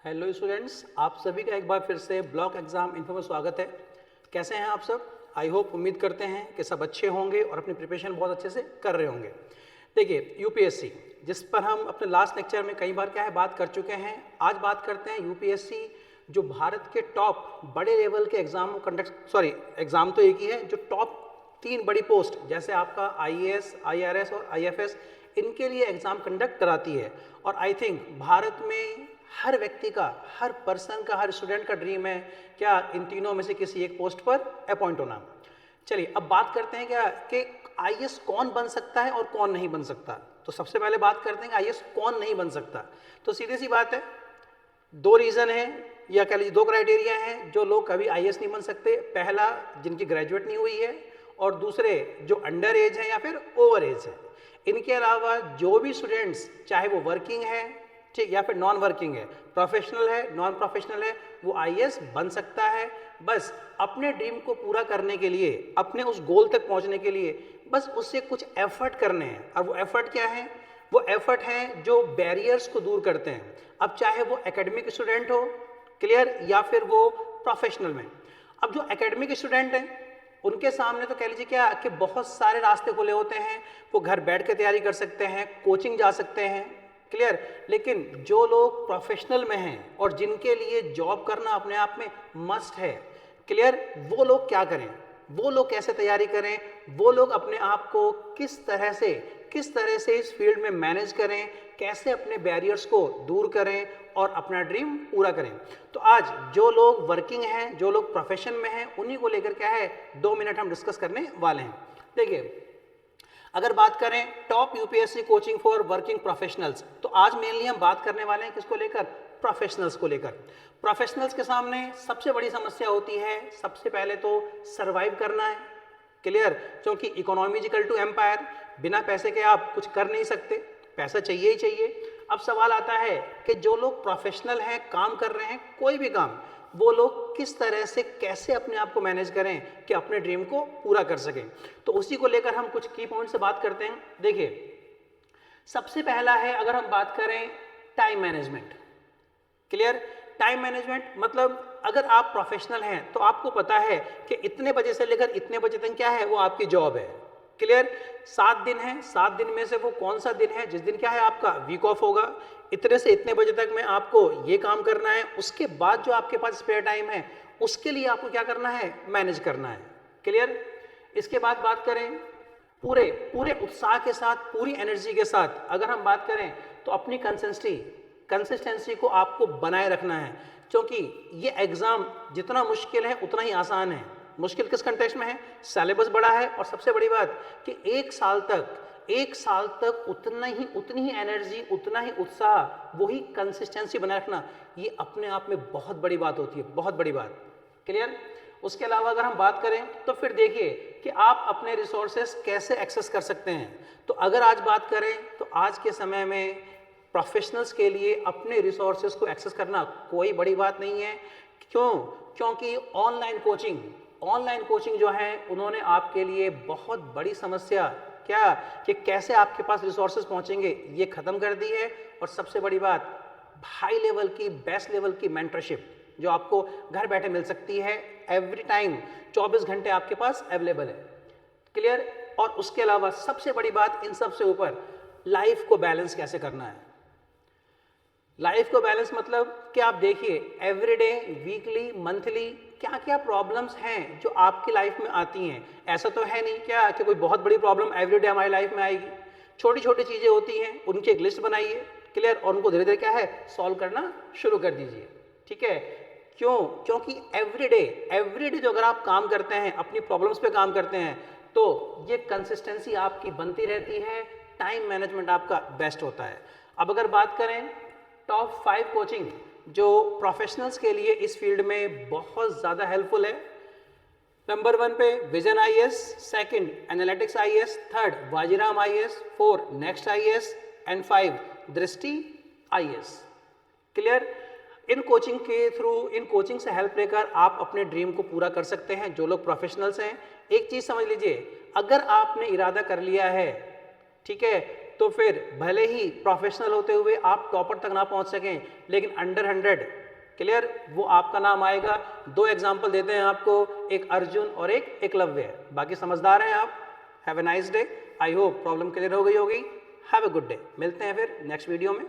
Hello students, आप सभी का एक बार फिर से ब्लॉक एग्जाम इन्फो में स्वागत है। कैसे हैं आप सब? आई होप, उम्मीद करते हैं कि सब अच्छे होंगे और अपनी प्रिपरेशन बहुत अच्छे से कर रहे होंगे। देखिए, यूपीएससी जिस पर हम अपने लास्ट लेक्चर में कई बार क्या है बात कर चुके हैं, आज बात करते हैं यूपीएससी जो भारत के टॉप बड़े लेवल के एग्जाम एग्जाम तो एक ही है, जो टॉप 3 बड़ी पोस्ट जैसे आपका आईएएस, आईआरएस और आईएफएस, इनके लिए एग्जाम कंडक्ट कराती है। और आई थिंक भारत में हर व्यक्ति का, हर पर्सन का, हर स्टूडेंट का ड्रीम है क्या इन तीनों में से किसी एक पोस्ट पर अपॉइंट होना। चलिए अब बात करते हैं क्या कि आईएएस कौन बन सकता है और कौन नहीं बन सकता। तो सबसे पहले बात करते हैं कि आईएएस कौन नहीं बन सकता। तो सीधी सी बात है, 2 रीज़न है या कह लीजिए 2 क्राइटेरिया हैं जो लोग कभी आईएएस नहीं बन सकते। पहला, जिनकी ग्रेजुएट नहीं हुई है, और दूसरे जो अंडर एज है या फिर ओवर एज है। इनके अलावा जो भी स्टूडेंट्स, चाहे वो वर्किंग है, ठीक, या फिर नॉन वर्किंग है, प्रोफेशनल है, नॉन प्रोफेशनल है, वो आईएएस बन सकता है। बस अपने ड्रीम को पूरा करने के लिए, अपने उस गोल तक पहुंचने के लिए बस उससे कुछ एफर्ट करने हैं। और वो एफर्ट क्या है? वो एफर्ट हैं जो बैरियर्स को दूर करते हैं। अब चाहे वो एकेडमिक स्टूडेंट हो, क्लियर, या फिर वो प्रोफेशनल में। अब जो एकेडमिक स्टूडेंट हैं उनके सामने तो कह लीजिए क्या कि बहुत सारे रास्ते खुले होते हैं। वो घर बैठ के तैयारी कर सकते हैं, कोचिंग जा सकते हैं, क्लियर। लेकिन जो लोग प्रोफेशनल में हैं और जिनके लिए जॉब करना अपने आप में मस्ट है, क्लियर, वो लोग क्या करें, वो लोग कैसे तैयारी करें, वो लोग अपने आप को किस तरह से इस फील्ड में मैनेज करें, कैसे अपने बैरियर्स को दूर करें और अपना ड्रीम पूरा करें। तो आज जो लोग वर्किंग हैं, जो लोग प्रोफेशन में हैं, उन्हीं को लेकर क्या है 2 मिनट हम डिस्कस करने वाले हैं। देखिए, अगर बात करें top UPSC coaching for working professionals, तो आज मेनली हम बात करने वाले हैं किसको लेकर? प्रोफेशनल्स को लेकर। प्रोफेशनल्स के सामने सबसे बड़ी समस्या होती है, सबसे पहले तो सरवाइव करना है, क्लियर, क्योंकि economy is equal to empire. बिना पैसे के आप कुछ कर नहीं सकते, पैसा चाहिए ही चाहिए। अब सवाल आता है कि जो लोग प्रोफेशनल हैं, काम कर रहे हैं कोई भी काम, वो लोग किस तरह से, कैसे अपने आप को मैनेज करें कि अपने ड्रीम को पूरा कर सकें। तो उसी को लेकर हम कुछ की पॉइंट से बात करते हैं। देखिए, सबसे पहला है, अगर हम बात करें time management, clear. Time management मतलब अगर आप प्रोफेशनल हैं तो आपको पता है कि इतने बजे से लेकर इतने बजे तक क्या है, वो आपकी जॉब है, क्लियर। 7 दिन है, 7 दिन में से वो कौन सा दिन है जिस दिन क्या है आपका वीक ऑफ होगा। इतने से इतने बजे तक में आपको ये काम करना है, उसके बाद जो आपके पास स्पेयर टाइम है उसके लिए आपको क्या करना है, मैनेज करना है, क्लियर। इसके बाद बात करें पूरे पूरे उत्साह के साथ, पूरी एनर्जी के साथ अगर हम बात करें तो अपनी कंसिस्टेंसी को आपको बनाए रखना है, क्योंकि ये एग्जाम जितना मुश्किल है उतना ही आसान है। मुश्किल किस कंटेक्स्ट में है? सिलेबस बड़ा है, और सबसे बड़ी बात कि एक साल तक उतनी ही एनर्जी, उतना ही उत्साह, वही कंसिस्टेंसी बनाए रखना, ये अपने आप में बहुत बड़ी बात होती है, बहुत बड़ी बात, क्लियर। उसके अलावा अगर हम बात करें तो फिर देखिए कि आप अपने रिसोर्सेस कैसे एक्सेस कर सकते हैं। तो अगर आज बात करें तो आज के समय में प्रोफेशनल्स के लिए अपने रिसोर्सेज को एक्सेस करना कोई बड़ी बात नहीं है। क्यों? क्योंकि ऑनलाइन कोचिंग जो है उन्होंने आपके लिए बहुत बड़ी समस्या क्या कि कैसे आपके पास रिसोर्सेज पहुंचेंगे ये ख़त्म कर दी है। और सबसे बड़ी बात, हाई लेवल की, बेस्ट लेवल की मेंटरशिप जो आपको घर बैठे मिल सकती है, एवरी टाइम 24 घंटे आपके पास अवेलेबल है, क्लियर। और उसके अलावा सबसे बड़ी बात, इन सबसे ऊपर, लाइफ को बैलेंस कैसे करना है। लाइफ को बैलेंस मतलब कि आप देखिए एवरीडे, वीकली, मंथली क्या क्या प्रॉब्लम्स हैं जो आपकी लाइफ में आती हैं। ऐसा तो है नहीं क्या कि कोई बहुत बड़ी प्रॉब्लम एवरीडे हमारी लाइफ में आएगी। छोटी छोटी चीज़ें होती हैं, उनकी एक लिस्ट बनाइए, क्लियर, और उनको धीरे धीरे क्या है सॉल्व करना शुरू कर दीजिए, ठीक है। क्यों? क्योंकि एवरीडे जो अगर आप काम करते हैं, अपनी प्रॉब्लम्स पे काम करते हैं, तो ये कंसिस्टेंसी आपकी बनती रहती है, टाइम मैनेजमेंट आपका बेस्ट होता है। अब अगर बात करें टॉप 5 कोचिंग जो प्रोफेशनल्स के लिए इस फील्ड में बहुत ज़्यादा हेल्पफुल है। नंबर 1 पे vision IAS, second analytics IAS, third Vajiram IAS, 4 next IAS and 5 दृष्टि आईएएस, क्लियर। इन कोचिंग से हेल्प लेकर आप अपने ड्रीम को पूरा कर सकते हैं। जो लोग प्रोफेशनल्स हैं, एक चीज़ समझ लीजिए, अगर आपने इरादा कर लिया है, ठीक है, तो फिर भले ही प्रोफेशनल होते हुए आप टॉपर तक ना पहुंच सकें, लेकिन अंडर 100 क्लियर वो आपका नाम आएगा। 2 एग्जाम्पल देते हैं आपको, एक अर्जुन और एक एकलव्य है। बाकी समझदार हैं आप। Have a nice day. I hope problem clear हो गई होगी। Have a good day. मिलते हैं फिर नेक्स्ट वीडियो में।